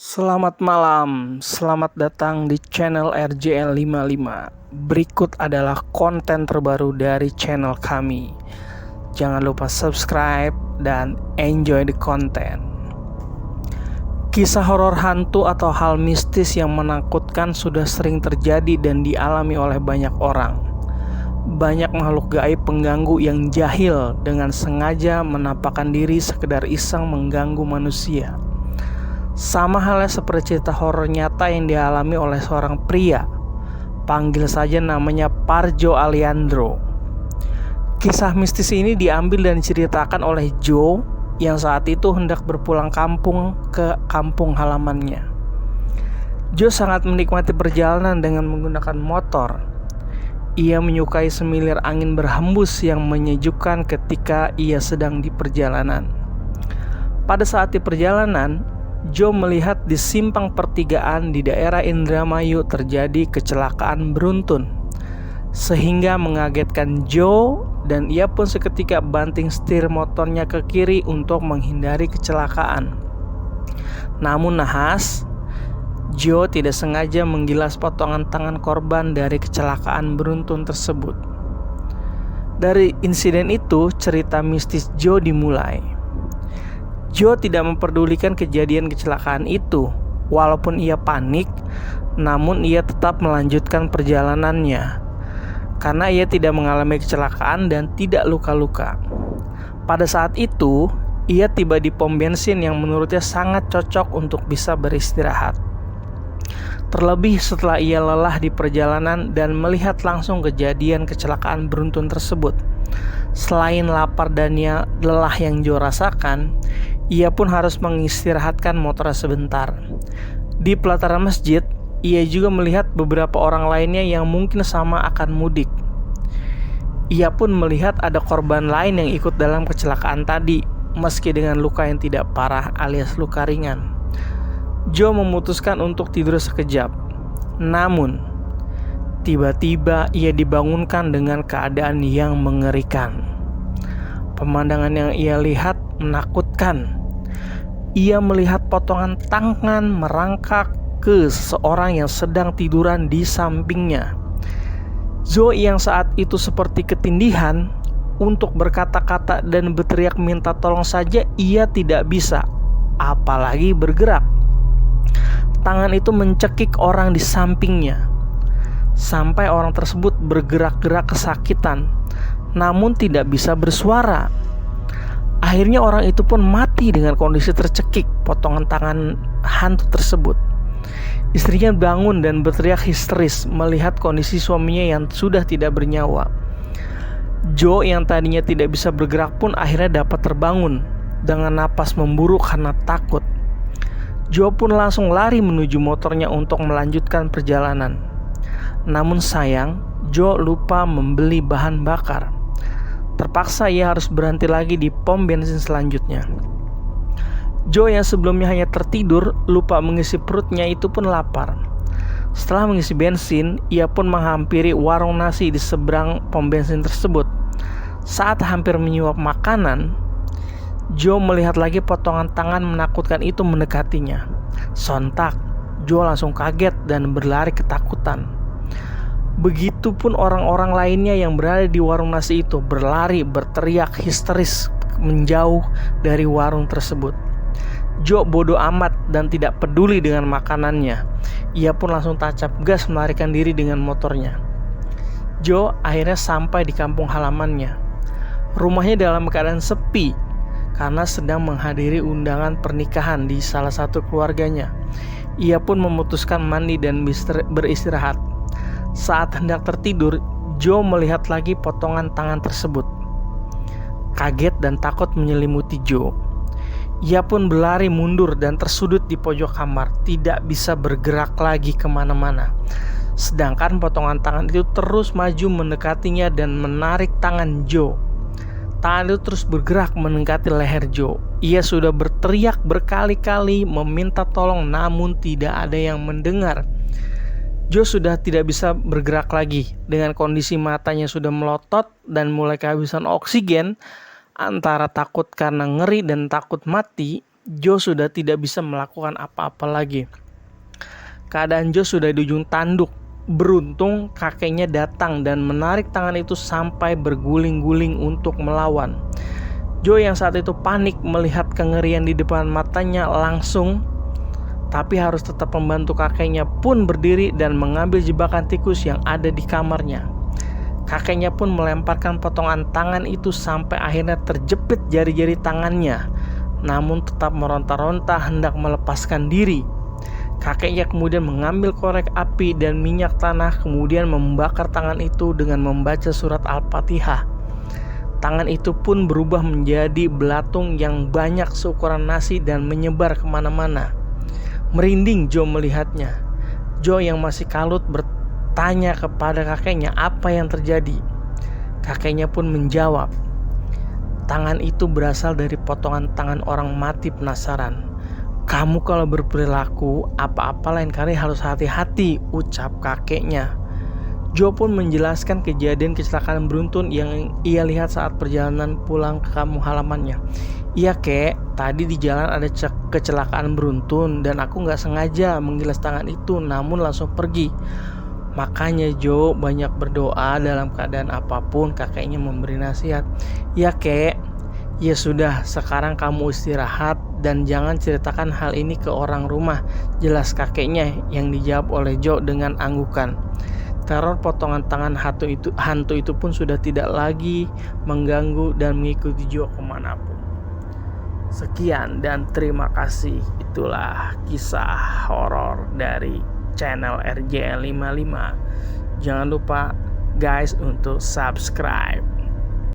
Selamat malam, selamat datang di channel RJL55. Berikut adalah konten terbaru dari channel kami. Jangan lupa subscribe dan enjoy the content. Kisah horor hantu atau hal mistis yang menakutkan sudah sering terjadi dan dialami oleh banyak orang. Banyak makhluk gaib pengganggu yang jahil dengan sengaja menampakkan diri sekedar iseng mengganggu manusia. Sama halnya seperti cerita horor nyata yang dialami oleh seorang pria. Panggil saja namanya Parjo Aliandro. Kisah mistis ini diambil dan diceritakan oleh Joe yang saat itu hendak berpulang kampung ke kampung halamannya. Joe sangat menikmati perjalanan dengan menggunakan motor. Ia menyukai semilir angin berhembus yang menyejukkan ketika ia sedang di perjalanan. Pada saat di perjalanan, Joe melihat di simpang pertigaan di daerah Indramayu terjadi kecelakaan beruntun, sehingga mengagetkan Joe dan ia pun seketika banting setir motornya ke kiri untuk menghindari kecelakaan. Namun nahas, Joe tidak sengaja menggilas potongan tangan korban dari kecelakaan beruntun tersebut. Dari insiden itu, cerita mistis Joe dimulai. Joe tidak memperdulikan kejadian kecelakaan itu. Walaupun ia panik, namun ia tetap melanjutkan perjalanannya karena ia tidak mengalami kecelakaan dan tidak luka-luka. Pada saat itu, ia tiba di pom bensin yang menurutnya sangat cocok untuk bisa beristirahat. Terlebih setelah ia lelah di perjalanan dan melihat langsung kejadian kecelakaan beruntun tersebut. Selain lapar dan lelah yang Joe rasakan, ia pun harus mengistirahatkan motornya sebentar. Di pelataran masjid, ia juga melihat beberapa orang lainnya yang mungkin sama akan mudik. Ia pun melihat ada korban lain yang ikut dalam kecelakaan tadi, meski dengan luka yang tidak parah alias luka ringan. Joe memutuskan untuk tidur sekejap. Namun, tiba-tiba ia dibangunkan dengan keadaan yang mengerikan. Pemandangan yang ia lihat menakutkan. Ia melihat potongan tangan merangkak ke seseorang yang sedang tiduran di sampingnya. Joe yang saat itu seperti ketindihan untuk berkata-kata dan berteriak minta tolong saja ia tidak bisa, apalagi bergerak. Tangan itu mencekik orang di sampingnya sampai orang tersebut bergerak-gerak kesakitan, namun tidak bisa bersuara. Akhirnya orang itu pun mati dengan kondisi tercekik potongan tangan hantu tersebut. Istrinya bangun dan berteriak histeris melihat kondisi suaminya yang sudah tidak bernyawa. Joe yang tadinya tidak bisa bergerak pun akhirnya dapat terbangun dengan napas memburuk karena takut. Joe pun langsung lari menuju motornya untuk melanjutkan perjalanan. Namun sayang, Joe lupa membeli bahan bakar. Terpaksa ia harus berhenti lagi di pom bensin selanjutnya. Joe yang sebelumnya hanya tertidur, lupa mengisi perutnya itu pun lapar. Setelah mengisi bensin, ia pun menghampiri warung nasi di seberang pom bensin tersebut. Saat hampir menyuap makanan, Joe melihat lagi potongan tangan menakutkan itu mendekatinya. Sontak, Joe langsung kaget dan berlari ketakutan. Begitupun orang-orang lainnya yang berada di warung nasi itu berlari berteriak histeris menjauh dari warung tersebut. Joe bodoh amat dan tidak peduli dengan makanannya. Ia pun langsung tancap gas melarikan diri dengan motornya. Joe akhirnya sampai di kampung halamannya. Rumahnya dalam keadaan sepi karena sedang menghadiri undangan pernikahan di salah satu keluarganya. Ia pun memutuskan mandi dan beristirahat. Saat hendak tertidur, Joe melihat lagi potongan tangan tersebut. Kaget dan takut menyelimuti Joe. Ia pun berlari mundur dan tersudut di pojok kamar, tidak bisa bergerak lagi kemana-mana. Sedangkan potongan tangan itu terus maju mendekatinya dan menarik tangan Joe. Tangan itu terus bergerak mendekati leher Joe. Ia sudah berteriak berkali-kali meminta tolong, namun tidak ada yang mendengar. Joe sudah tidak bisa bergerak lagi. Dengan kondisi matanya sudah melotot dan mulai kehabisan oksigen, antara takut karena ngeri dan takut mati, Joe sudah tidak bisa melakukan apa-apa lagi. Keadaan Joe sudah di ujung tanduk. Beruntung kakeknya datang dan menarik tangan itu sampai berguling-guling untuk melawan. Joe yang saat itu panik melihat kengerian di depan matanya langsung, tapi harus tetap membantu kakeknya pun berdiri dan mengambil jebakan tikus yang ada di kamarnya. Kakeknya pun melemparkan potongan tangan itu sampai akhirnya terjepit jari-jari tangannya, namun tetap meronta-ronta hendak melepaskan diri. Kakeknya kemudian mengambil korek api dan minyak tanah, kemudian membakar tangan itu dengan membaca surat Al-Fatihah. Tangan itu pun berubah menjadi belatung yang banyak seukuran nasi dan menyebar kemana-mana. Merinding Joe melihatnya. Joe yang masih kalut bertanya kepada kakeknya apa yang terjadi. Kakeknya pun menjawab, tangan itu berasal dari potongan tangan orang mati penasaran. Kamu kalau berperilaku apa-apa lain kali harus hati-hati, ucap kakeknya. Joe pun menjelaskan kejadian kecelakaan beruntun yang ia lihat saat perjalanan pulang ke kampung halamannya. Iya kek, tadi di jalan ada kecelakaan beruntun dan aku gak sengaja menggilas tangan itu namun langsung pergi. Makanya Joe banyak berdoa dalam keadaan apapun, kakeknya memberi nasihat. Iya kek, ya sudah, sekarang kamu istirahat dan jangan ceritakan hal ini ke orang rumah, jelas kakeknya yang dijawab oleh Joe dengan anggukan. Teror potongan tangan hantu itu pun sudah tidak lagi mengganggu dan mengikuti Joe kemanapun. Sekian dan terima kasih. Itulah kisah horor dari channel RJL55. Jangan lupa guys untuk subscribe.